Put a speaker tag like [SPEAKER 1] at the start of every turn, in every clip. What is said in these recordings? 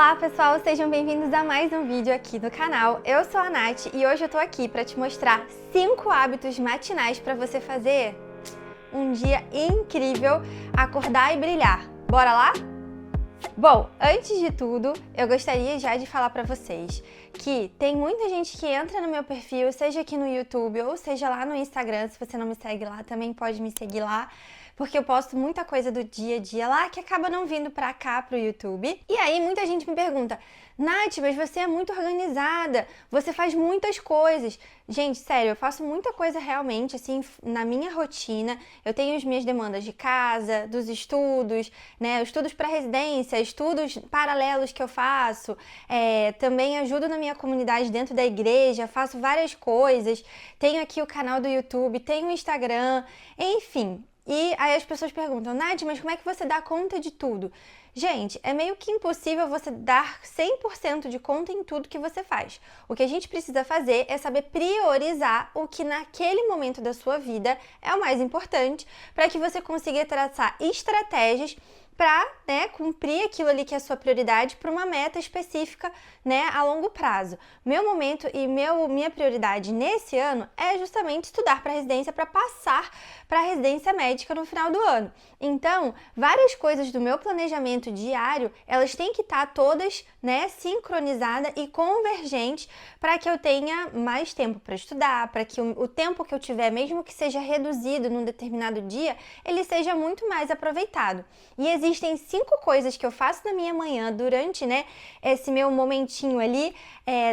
[SPEAKER 1] Olá pessoal, sejam bem-vindos a mais um vídeo aqui do canal. Eu sou a Nath e hoje eu tô aqui para te mostrar 5 hábitos matinais para você fazer um dia incrível, acordar e brilhar. Bora lá? Bom, antes de tudo, eu gostaria já de falar para vocês que tem muita gente que entra no meu perfil, seja aqui no YouTube ou seja lá no Instagram. Se você não me segue lá, também pode me seguir lá, porque eu posto muita coisa do dia a dia lá que acaba não vindo pra cá, pro YouTube. E aí muita gente me pergunta: Nath, mas você é muito organizada, você faz muitas coisas. Gente, sério, eu faço muita coisa realmente, assim, na minha rotina. Eu tenho as minhas demandas de casa, dos estudos, né, estudos para residência, estudos paralelos que eu faço. Também ajudo na minha comunidade dentro da igreja, faço várias coisas. Tenho aqui o canal do YouTube, tenho o Instagram, enfim. E aí as pessoas perguntam: Nath, mas como é que você dá conta de tudo? Gente, é meio que impossível você dar 100% de conta em tudo que você faz. O que a gente precisa fazer é saber priorizar o que naquele momento da sua vida é o mais importante, para que você consiga traçar estratégias para, né, cumprir aquilo ali que é a sua prioridade para uma meta específica, né, a longo prazo. Meu momento e minha prioridade nesse ano é justamente estudar para residência, para passar para a residência médica no final do ano. Então, várias coisas do meu planejamento diário, elas têm que estar todas, né, sincronizadas e convergentes para que eu tenha mais tempo para estudar, para que o tempo que eu tiver, mesmo que seja reduzido num determinado dia, ele seja muito mais aproveitado. E existem 5 coisas que eu faço na minha manhã durante, né, esse meu momentinho ali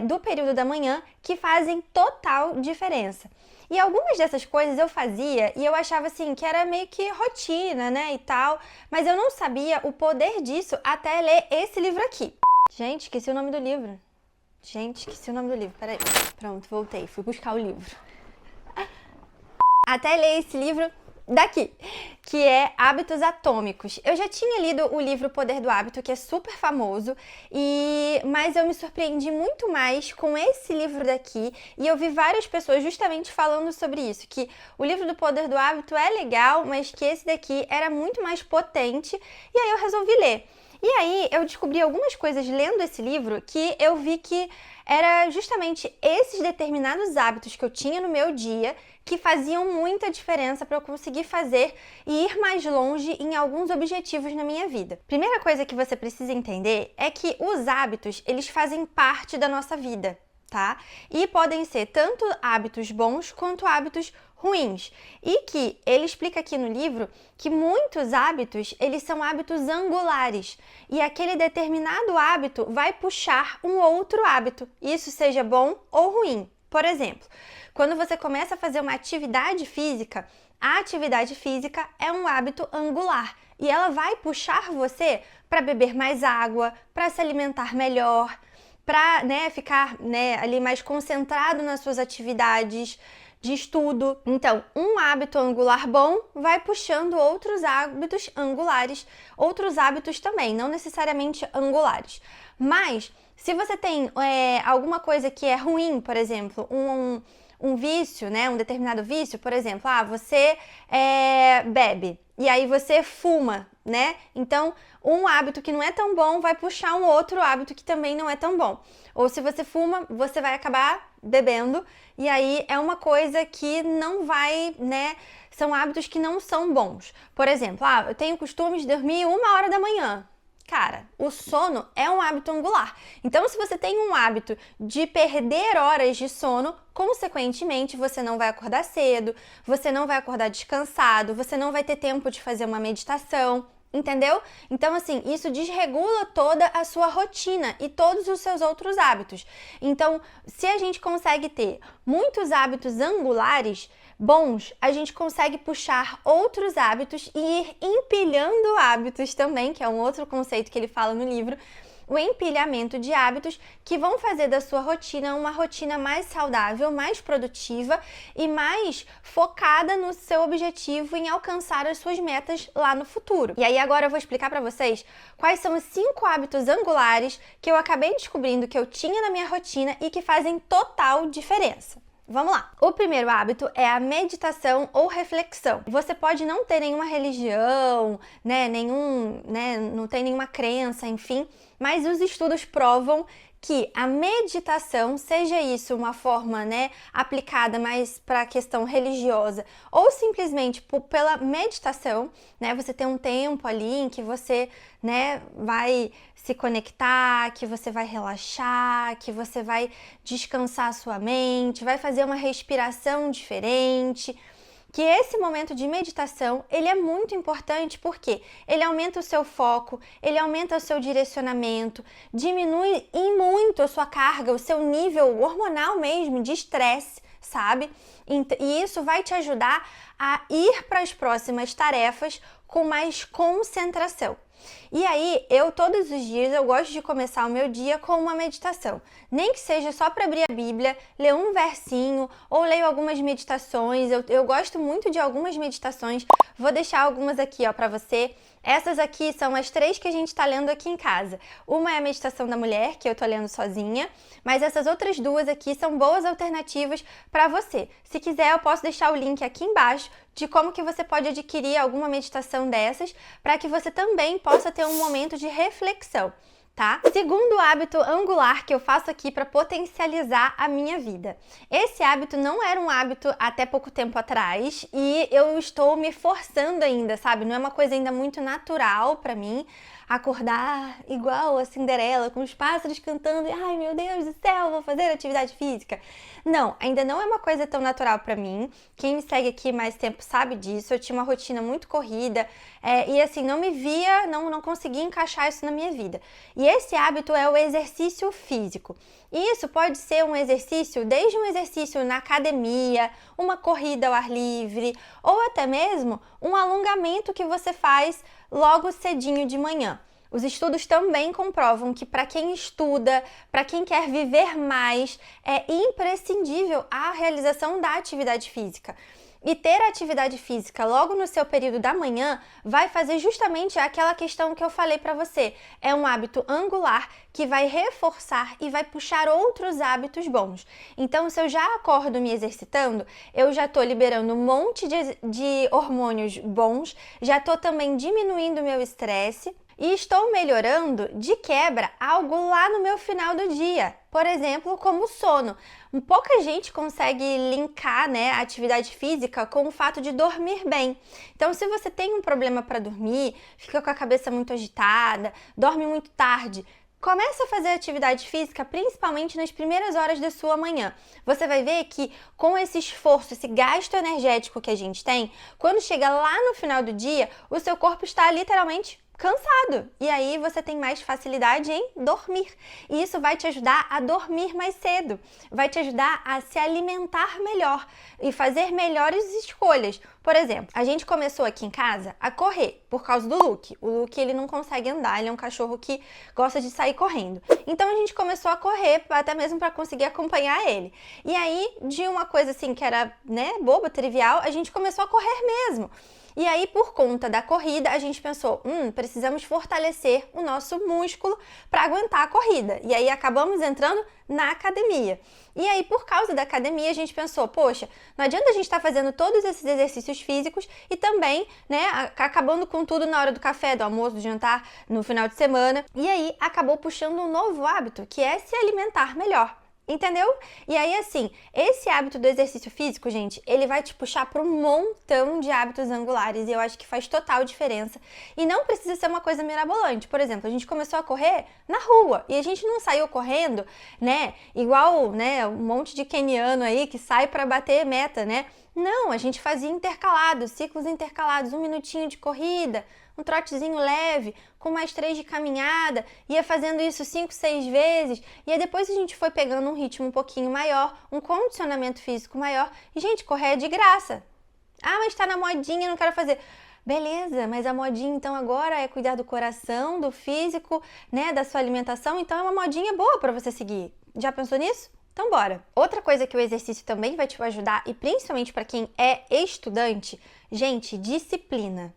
[SPEAKER 1] do período da manhã que fazem total diferença. E algumas dessas coisas eu fazia e eu achava assim que era meio que rotina, né, e tal, mas eu não sabia o poder disso até ler esse livro aqui. Gente, esqueci o nome do livro. Peraí. Pronto, voltei, fui buscar o livro. Até ler esse livro daqui, que é Hábitos Atômicos. Eu já tinha lido o livro O Poder do Hábito, que é super famoso, mas eu me surpreendi muito mais com esse livro daqui, e eu vi várias pessoas justamente falando sobre isso, que o livro do Poder do Hábito é legal, mas que esse daqui era muito mais potente, e aí eu resolvi ler. E aí eu descobri algumas coisas lendo esse livro que eu vi que era justamente esses determinados hábitos que eu tinha no meu dia que faziam muita diferença para eu conseguir fazer e ir mais longe em alguns objetivos na minha vida. Primeira coisa que você precisa entender é que os hábitos, eles fazem parte da nossa vida, tá? E podem ser tanto hábitos bons quanto hábitos ruins. E que ele explica aqui no livro que muitos hábitos, eles são hábitos angulares. E aquele determinado hábito vai puxar um outro hábito, isso seja bom ou ruim. Por exemplo, quando você começa a fazer uma atividade física, a atividade física é um hábito angular. E ela vai puxar você para beber mais água, para se alimentar melhor, para, né, ficar, né, ali mais concentrado nas suas atividades de estudo. Então, um hábito angular bom vai puxando outros hábitos angulares, outros hábitos também, não necessariamente angulares. Mas, se você tem alguma coisa que é ruim, por exemplo, um vício, né, um determinado vício, por exemplo, você bebe e aí você fuma, né? Então, um hábito que não é tão bom vai puxar um outro hábito que também não é tão bom. Ou se você fuma, você vai acabar bebendo e aí é uma coisa que não vai, né? São hábitos que não são bons. Por exemplo, eu tenho o costume de dormir 1h da manhã. Cara, o sono é um hábito angular. Então, se você tem um hábito de perder horas de sono, consequentemente, você não vai acordar cedo, você não vai acordar descansado, você não vai ter tempo de fazer uma meditação, entendeu? Então, assim, isso desregula toda a sua rotina e todos os seus outros hábitos. Então, se a gente consegue ter muitos hábitos angulares bons, a gente consegue puxar outros hábitos e ir empilhando hábitos também, que é um outro conceito que ele fala no livro, o empilhamento de hábitos que vão fazer da sua rotina uma rotina mais saudável, mais produtiva e mais focada no seu objetivo em alcançar as suas metas lá no futuro. E aí agora eu vou explicar para vocês quais são os 5 hábitos angulares que eu acabei descobrindo que eu tinha na minha rotina e que fazem total diferença. Vamos lá! O primeiro hábito é a meditação ou reflexão. Você pode não ter nenhuma religião, não tem nenhuma crença, enfim, mas os estudos provam que a meditação, seja isso uma forma, né, aplicada mais para a questão religiosa ou simplesmente pela meditação, né, você tem um tempo ali em que você, né, vai se conectar, que você vai relaxar, que você vai descansar a sua mente, vai fazer uma respiração diferente. Que esse momento de meditação, ele é muito importante porque ele aumenta o seu foco, ele aumenta o seu direcionamento, diminui em muito a sua carga, o seu nível hormonal mesmo de estresse, sabe? E isso vai te ajudar a ir para as próximas tarefas com mais concentração. E aí, todos os dias, eu gosto de começar o meu dia com uma meditação. Nem que seja só para abrir a Bíblia, ler um versinho, ou leio algumas meditações. Eu gosto muito de algumas meditações. Vou deixar algumas aqui, ó, para você. Essas aqui são as 3 que a gente está lendo aqui em casa. Uma é a meditação da mulher, que eu tô lendo sozinha, mas essas outras 2 aqui são boas alternativas para você. Se quiser, eu posso deixar o link aqui embaixo de como que você pode adquirir alguma meditação dessas, para que você também possa ter um momento de reflexão, tá? Segundo hábito angular que eu faço aqui para potencializar a minha vida. Esse hábito não era um hábito até pouco tempo atrás e eu estou me forçando ainda, sabe? Não é uma coisa ainda muito natural para mim acordar igual a Cinderela, com os pássaros cantando e ai meu Deus do céu, vou fazer atividade física. Não, ainda não é uma coisa tão natural para mim. Quem me segue aqui mais tempo sabe disso. Eu tinha uma rotina muito corrida e assim, não me via, não conseguia encaixar isso na minha vida. E esse hábito é o exercício físico. E isso pode ser um exercício, desde um exercício na academia, uma corrida ao ar livre, ou até mesmo um alongamento que você faz logo cedinho de manhã. Os estudos também comprovam que para quem estuda, para quem quer viver mais, é imprescindível a realização da atividade física. E ter atividade física logo no seu período da manhã vai fazer justamente aquela questão que eu falei para você. É um hábito angular que vai reforçar e vai puxar outros hábitos bons. Então, se eu já acordo me exercitando, eu já estou liberando um monte de hormônios bons, já estou também diminuindo o meu estresse, e estou melhorando, de quebra, algo lá no meu final do dia. Por exemplo, como o sono. Pouca gente consegue linkar, né, a atividade física com o fato de dormir bem. Então, se você tem um problema para dormir, fica com a cabeça muito agitada, dorme muito tarde, comece a fazer atividade física, principalmente nas primeiras horas da sua manhã. Você vai ver que com esse esforço, esse gasto energético que a gente tem, quando chega lá no final do dia, o seu corpo está literalmente cansado. E aí você tem mais facilidade em dormir. E isso vai te ajudar a dormir mais cedo. Vai te ajudar a se alimentar melhor e fazer melhores escolhas. Por exemplo, a gente começou aqui em casa a correr por causa do Luke. O Luke, ele não consegue andar, ele é um cachorro que gosta de sair correndo. Então a gente começou a correr até mesmo para conseguir acompanhar ele. E aí, de uma coisa assim que era, né, boba, trivial, a gente começou a correr mesmo. E aí, por conta da corrida, a gente pensou, precisamos fortalecer o nosso músculo para aguentar a corrida. E aí, acabamos entrando na academia. E aí, por causa da academia, a gente pensou, poxa, não adianta a gente estar fazendo todos esses exercícios físicos e também, né, acabando com tudo na hora do café, do almoço, do jantar, no final de semana. E aí, acabou puxando um novo hábito, que é se alimentar melhor. Entendeu? E aí, assim, esse hábito do exercício físico, gente, ele vai te puxar para um montão de hábitos angulares e eu acho que faz total diferença. E não precisa ser uma coisa mirabolante. Por exemplo, a gente começou a correr na rua e a gente não saiu correndo, né, igual, né, um monte de keniano aí que sai para bater meta, né? Não, a gente fazia intercalados, ciclos intercalados, 1 minutinho de corrida, um trotezinho leve, com mais 3 de caminhada, ia fazendo isso 5, 6 vezes, e aí depois a gente foi pegando um ritmo um pouquinho maior, um condicionamento físico maior, e gente, correr é de graça. Ah, mas tá na modinha, não quero fazer. Beleza, mas a modinha então agora é cuidar do coração, do físico, né, da sua alimentação, então é uma modinha boa para você seguir. Já pensou nisso? Então bora! Outra coisa que o exercício também vai te ajudar, e principalmente para quem é estudante, gente, disciplina.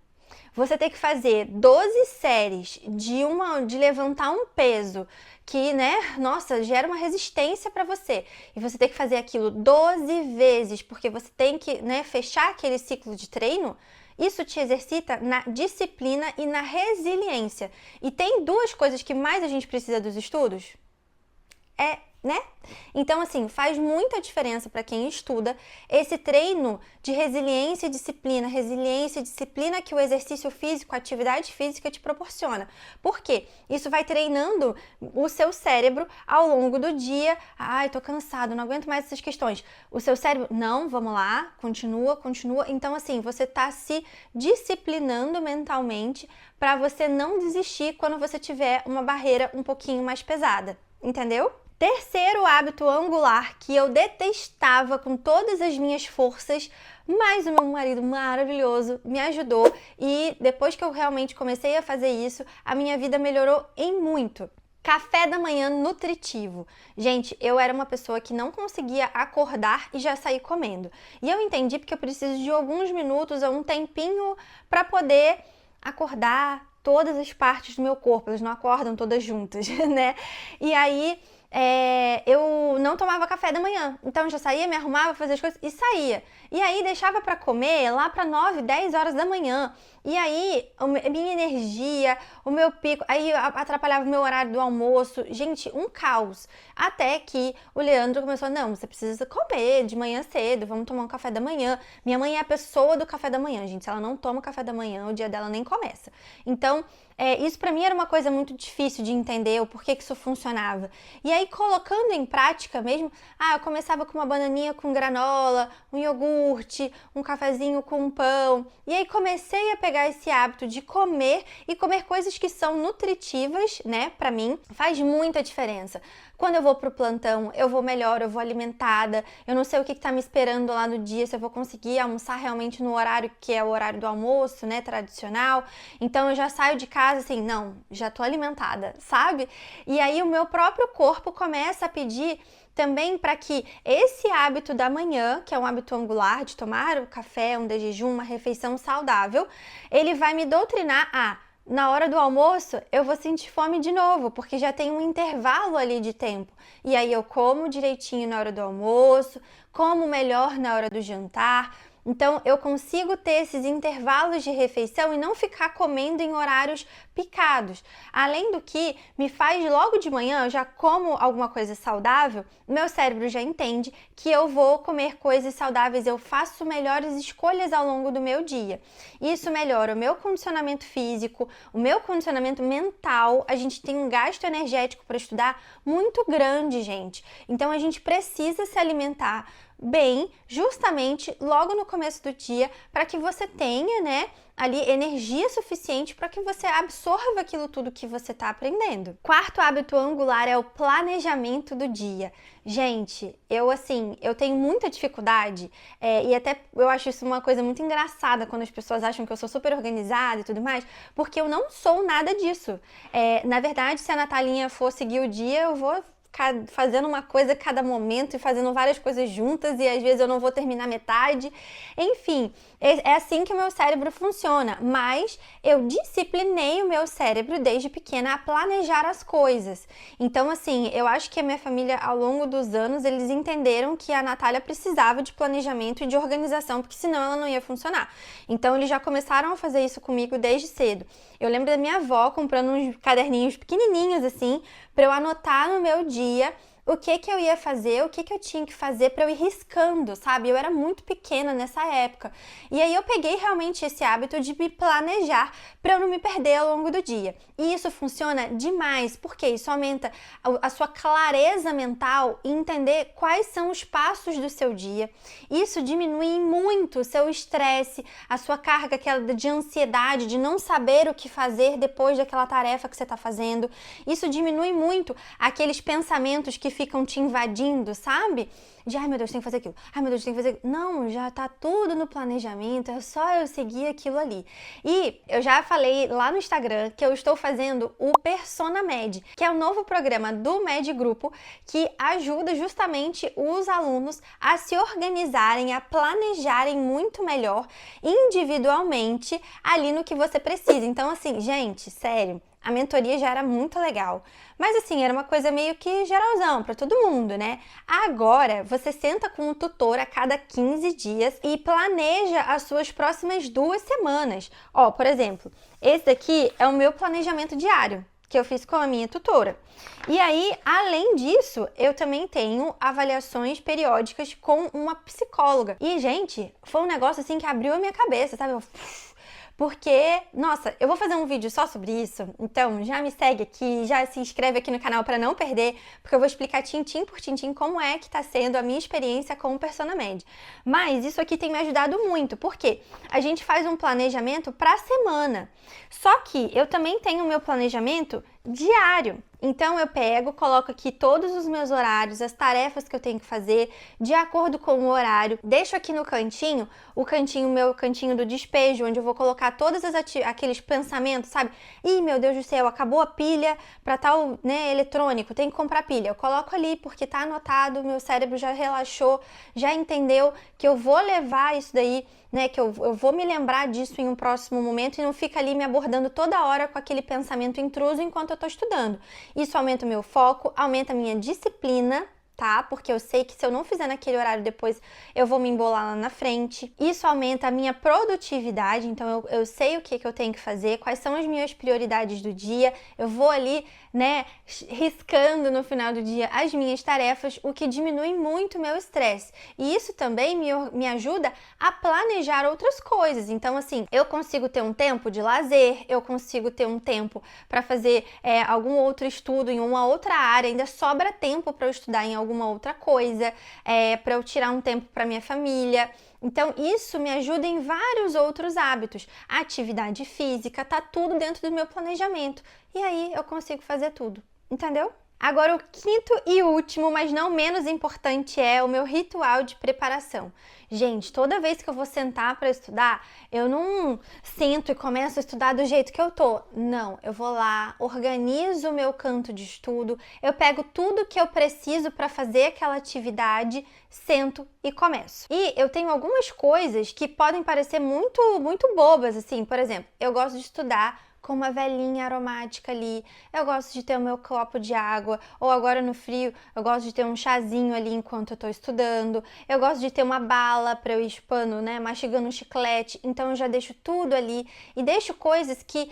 [SPEAKER 1] Você tem que fazer 12 séries de levantar um peso que, né, nossa, gera uma resistência para você. E você tem que fazer aquilo 12 vezes, porque você tem que, né, fechar aquele ciclo de treino. Isso te exercita na disciplina e na resiliência. E tem duas coisas que mais a gente precisa dos estudos? Né? Então, assim, faz muita diferença para quem estuda esse treino de resiliência e disciplina que o exercício físico, a atividade física te proporciona. Por quê? Isso vai treinando o seu cérebro ao longo do dia. Ai, tô cansado, não aguento mais essas questões. O seu cérebro, não, vamos lá, continua. Então, assim, você tá se disciplinando mentalmente para você não desistir quando você tiver uma barreira um pouquinho mais pesada, entendeu? Terceiro hábito angular que eu detestava com todas as minhas forças, mas o meu marido maravilhoso me ajudou e depois que eu realmente comecei a fazer isso, a minha vida melhorou em muito. Café da manhã nutritivo. Gente, eu era uma pessoa que não conseguia acordar e já sair comendo. E eu entendi porque eu preciso de alguns minutos ou um tempinho para poder acordar todas as partes do meu corpo. Elas não acordam todas juntas, né? E aí eu não tomava café da manhã, então eu já saía, me arrumava, fazia as coisas e saía. E aí deixava para comer lá para 9, 10 horas da manhã. E aí a minha energia, o meu pico, aí atrapalhava o meu horário do almoço. Gente, um caos. Até que o Leandro começou, não, você precisa comer de manhã cedo, vamos tomar um café da manhã. Minha mãe é a pessoa do café da manhã, gente. Se ela não toma café da manhã, o dia dela nem começa. Então, isso pra mim era uma coisa muito difícil de entender o porquê que isso funcionava. E aí, colocando em prática mesmo, eu começava com uma bananinha com granola, um iogurte, um cafezinho com pão. E aí comecei a pegar esse hábito de comer e comer coisas que são nutritivas, né, pra mim, faz muita diferença. Quando eu vou pro plantão, eu vou melhor, eu vou alimentada, eu não sei o que tá me esperando lá no dia, se eu vou conseguir almoçar realmente no horário que é o horário do almoço, né, tradicional. Então eu já saio de casa assim, não, já tô alimentada, sabe? E aí o meu próprio corpo começa a pedir também para que esse hábito da manhã, que é um hábito angular de tomar o café, um de jejum, uma refeição saudável, ele vai me doutrinar na hora do almoço eu vou sentir fome de novo, porque já tem um intervalo ali de tempo. E aí eu como direitinho na hora do almoço, como melhor na hora do jantar. Então eu consigo ter esses intervalos de refeição e não ficar comendo em horários picados. Além do que me faz logo de manhã, eu já como alguma coisa saudável, meu cérebro já entende que eu vou comer coisas saudáveis, eu faço melhores escolhas ao longo do meu dia. Isso melhora o meu condicionamento físico, o meu condicionamento mental. A gente tem um gasto energético para estudar muito grande, gente. Então a gente precisa se alimentar bem, justamente logo no começo do dia, para que você tenha, né, ali energia suficiente para que você absorva aquilo tudo que você está aprendendo. Quarto hábito angular é o planejamento do dia. Gente, eu tenho muita dificuldade e até eu acho isso uma coisa muito engraçada quando as pessoas acham que eu sou super organizada e tudo mais, porque eu não sou nada disso. Na verdade, se a Natalinha for seguir o dia, eu vou fazendo uma coisa a cada momento e fazendo várias coisas juntas e às vezes eu não vou terminar metade. Enfim, é assim que o meu cérebro funciona, mas eu disciplinei o meu cérebro desde pequena a planejar as coisas. Então, assim, eu acho que a minha família, ao longo dos anos, eles entenderam que a Natália precisava de planejamento e de organização, porque senão ela não ia funcionar. Então, eles já começaram a fazer isso comigo desde cedo. Eu lembro da minha avó comprando uns caderninhos pequenininhos, assim, para eu anotar no meu dia o que eu ia fazer, o que eu tinha que fazer para eu ir riscando, sabe? Eu era muito pequena nessa época. E aí eu peguei realmente esse hábito de me planejar para eu não me perder ao longo do dia. E isso funciona demais, porque isso aumenta a sua clareza mental e entender quais são os passos do seu dia. Isso diminui muito o seu estresse, a sua carga de ansiedade, de não saber o que fazer depois daquela tarefa que você está fazendo. Isso diminui muito aqueles pensamentos que ficam te invadindo, sabe? De, ai meu Deus, tem que fazer aquilo. Ai meu Deus, tem que fazer aquilo. Não, já tá tudo no planejamento, é só eu seguir aquilo ali. E eu já falei lá no Instagram que eu estou fazendo o Persona Med, que é o novo programa do Med Grupo que ajuda justamente os alunos a se organizarem, a planejarem muito melhor individualmente ali no que você precisa. Então, assim, gente, sério, a mentoria já era muito legal. Mas assim, era uma coisa meio que geralzão, para todo mundo, né? Agora, você senta com um tutor a cada 15 dias e planeja as suas próximas 2 semanas. Ó, por exemplo, esse daqui é o meu planejamento diário, que eu fiz com a minha tutora. E aí, além disso, eu também tenho avaliações periódicas com uma psicóloga. E, gente, foi um negócio assim que abriu a minha cabeça, sabe? Porque, nossa, eu vou fazer um vídeo só sobre isso, então já me segue aqui, já se inscreve aqui no canal para não perder, porque eu vou explicar tintim por tintim como é que tá sendo a minha experiência com o PersonaMed. Mas isso aqui tem me ajudado muito, porque a gente faz um planejamento para a semana, só que eu também tenho o meu planejamento diário. Então eu pego, coloco aqui todos os meus horários, as tarefas que eu tenho que fazer, de acordo com o horário. Deixo aqui no cantinho, meu cantinho do despejo, onde eu vou colocar todos aqueles pensamentos, sabe? Ih, meu Deus do céu, acabou a pilha para tal, né, eletrônico, tem que comprar pilha. Eu coloco ali porque tá anotado, meu cérebro já relaxou, já entendeu que eu vou levar isso daí, né, que eu vou me lembrar disso em um próximo momento e não fica ali me abordando toda hora com aquele pensamento intruso enquanto eu tô estudando. Isso aumenta o meu foco, aumenta a minha disciplina, tá? Porque eu sei que se eu não fizer naquele horário depois, eu vou me embolar lá na frente. Isso aumenta a minha produtividade, então eu sei o que eu tenho que fazer, quais são as minhas prioridades do dia, eu vou ali, né, riscando no final do dia as minhas tarefas, o que diminui muito o meu estresse. E isso também me ajuda a planejar outras coisas. Então, assim, eu consigo ter um tempo de lazer, eu consigo ter um tempo para fazer algum outro estudo em uma outra área, ainda sobra tempo para eu estudar em alguma outra coisa, para eu tirar um tempo para minha família. Então, isso me ajuda em vários outros hábitos. A atividade física, tá tudo dentro do meu planejamento. E aí eu consigo fazer tudo, entendeu? Agora, o quinto e último, mas não menos importante, é o meu ritual de preparação. Gente, toda vez que eu vou sentar para estudar, eu não sento e começo a estudar do jeito que eu tô. Não, eu vou lá, organizo o meu canto de estudo, eu pego tudo que eu preciso para fazer aquela atividade, sento e começo. E eu tenho algumas coisas que podem parecer muito bobas, assim, por exemplo, eu gosto de estudar com uma velinha aromática ali, eu gosto de ter o meu copo de água, ou agora no frio, eu gosto de ter um chazinho ali enquanto eu tô estudando, eu gosto de ter uma bala para eu ir chupando, né, mastigando um chiclete, então eu já deixo tudo ali, e deixo coisas que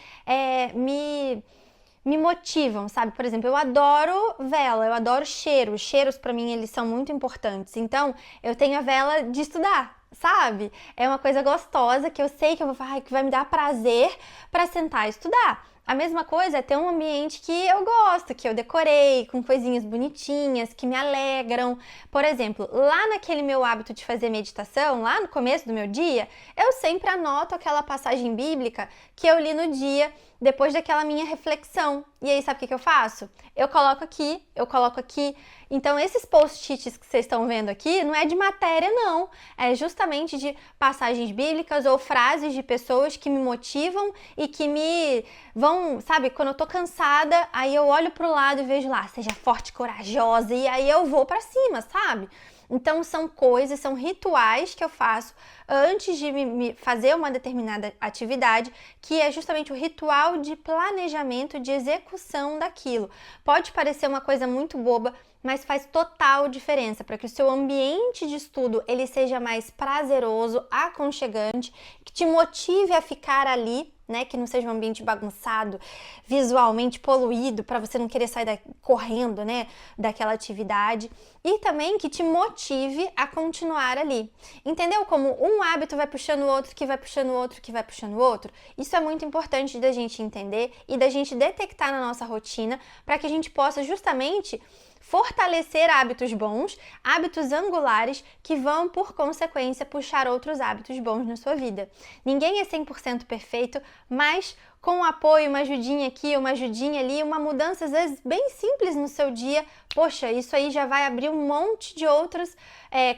[SPEAKER 1] me motivam, sabe? Por exemplo, eu adoro vela, eu adoro cheiro, os cheiros para mim eles são muito importantes, então eu tenho a vela de estudar, sabe? É uma coisa gostosa que eu sei que que vai me dar prazer para sentar e estudar. A mesma coisa é ter um ambiente que eu gosto, que eu decorei, com coisinhas bonitinhas, que me alegram. Por exemplo, lá naquele meu hábito de fazer meditação, lá no começo do meu dia, eu sempre anoto aquela passagem bíblica que eu li no dia, depois daquela minha reflexão. E aí, sabe o que eu faço? Eu coloco aqui. Então, esses post-its que vocês estão vendo aqui não é de matéria, não. É justamente de passagens bíblicas ou frases de pessoas que me motivam e que me vão, sabe, quando eu tô cansada, aí eu olho pro lado e vejo lá, seja forte e corajosa, e aí eu vou pra cima, sabe? Então, são coisas, são rituais que eu faço antes de me fazer uma determinada atividade, que é justamente o ritual de planejamento, de execução daquilo. Pode parecer uma coisa muito boba, mas faz total diferença para que o seu ambiente de estudo ele seja mais prazeroso, aconchegante, que te motive a ficar ali, né, que não seja um ambiente bagunçado, visualmente poluído, para você não querer sair correndo, né, daquela atividade, e também que te motive a continuar ali. Entendeu como um hábito vai puxando o outro, que vai puxando o outro, que vai puxando o outro? Isso é muito importante da gente entender e da gente detectar na nossa rotina para que a gente possa justamente fortalecer hábitos bons, hábitos angulares que vão, por consequência, puxar outros hábitos bons na sua vida. Ninguém é 100% perfeito, mas com um apoio, uma ajudinha aqui, uma ajudinha ali, uma mudança às vezes bem simples no seu dia, poxa, isso aí já vai abrir um monte de outros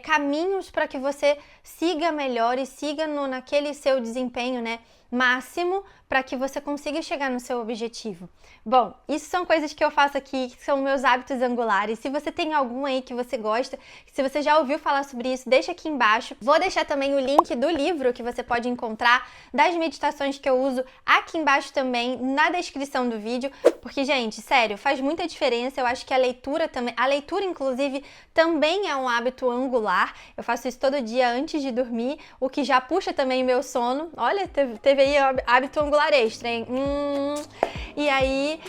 [SPEAKER 1] caminhos para que você siga melhor e siga naquele seu desempenho, né, máximo, para que você consiga chegar no seu objetivo. Bom, isso são coisas que eu faço aqui, que são meus hábitos angulares. Se você tem algum aí que você gosta, se você já ouviu falar sobre isso, deixa aqui embaixo. Vou deixar também o link do livro que você pode encontrar, das meditações que eu uso aqui embaixo também, na descrição do vídeo, porque, gente, sério, faz muita diferença. Eu acho que a leitura também, inclusive, também é um hábito angular. Eu faço isso todo dia antes de dormir, o que já puxa também meu sono. Olha, teve aí hábito angular extra, hein? E aí,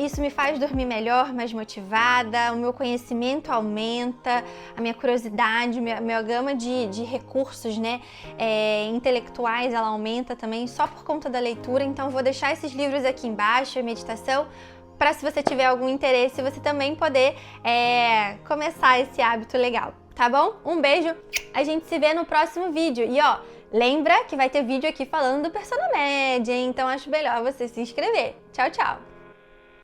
[SPEAKER 1] isso me faz dormir melhor, mais motivada, o meu conhecimento aumenta, a minha curiosidade, minha gama de recursos, né, intelectuais, ela aumenta também só por conta da leitura. Então, vou deixar esses livros aqui embaixo, a meditação, para, se você tiver algum interesse, você também poder começar esse hábito legal, tá bom? Um beijo, a gente se vê no próximo vídeo. E ó, lembra que vai ter vídeo aqui falando do Persona Med, hein? Então acho melhor você se inscrever. Tchau, tchau!